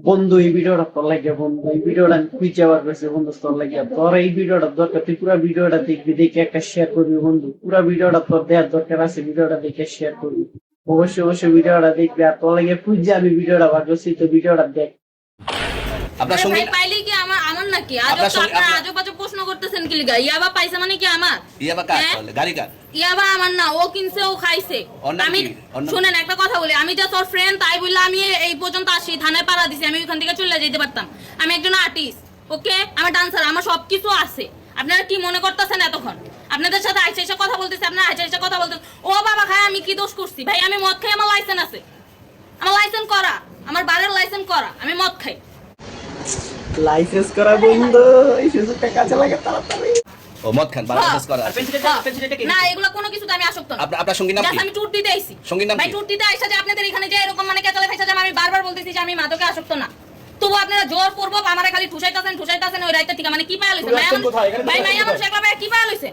বন্ধু এই ভিডিওটা তোর লাগিয়া বন্ধু এই ভিডিওটা আমি খুঁজে আবার পেয়েছি বন্ধু তোর লাগিয়া তোর এই ভিডিওটা দরকার তুই পুরো ভিডিওটা দেখবি দেখে একটা শেয়ার করবি বন্ধু পুরো ভিডিওটা তোর দেওয়ার দরকার আছে ভিডিওটা দেখে শেয়ার করবি অবশ্যই অবশ্যই ভিডিওটা দেখবি আর তোর লাগিয়া খুঁজে আমি ভিডিওটা বার করছি তো ভিডিওটা দেখ আপনার আরে সঙ্গে ভাই পাইলে কি আমার নাকি আপনার আজব তো সঙ্গে- আপনারা আজব আজব প্রশ্ন করতেছেন কি লিগা ইয়াবা পাইছে মানে কি আমার ইয়াবা কার হ্যাঁ? তাহলে গাড়ি কার ইয়াবা আমার না ও কিনছে ও খাইছে ওর নাম আমি কি? ওর নাম- শুনেন একটা কথা বলি আমি জাস্ট ওর ফ্রেন্ড তাই বললে আমি এই পর্যন্ত আসি থানায় পাড়া দিছি আমি ওখান থেকে চলে যেতে পারতাম আমি একজন আর্টিস্ট ওকে আমার ডান্সার আমার সবকিছু আছে আপনারা কি মনে করতেছেন এতক্ষণ আপনাদের সাথে আইসা এসে কথা বলতেছি আপনারা আইসা এসে কথা বলতেছেন ও বাবা খায় আমি কি দোষ করছি ভাই আমি মদ খাই আমার লাইসেন্স আছে আমার লাইসেন্স করা আমার বাড়ির লাইসেন্স করা আমি মদ খাই লাইসেন্স করা বন্ধু এই সুযোগটা কাজে লাগে তাড়াতাড়ি ও মদ খান বাংলাদেশ করা আছে। না এগুলো কোনো কিছুতে আমি আসক্ত না আপনার সঙ্গীর নাম কি? Just আমি ট্যুর দিতে আইছি সঙ্গীর নাম ভাই কি? ট্যুর দিতে আইসা যে আপনাদের এখানে যে এরকম মানে কেচালে ফেসা যে আমি বারবার বলতেছি যে আমি মাদকে আসক্ত না তবু আপনারা জোর পূর্বক আমারে খালি ঠুসাইতাছেন ওই রাইতে থেকে মানে কি পায়া লইছে ভাই আমার শেখা ভাই কি পায়া লইছে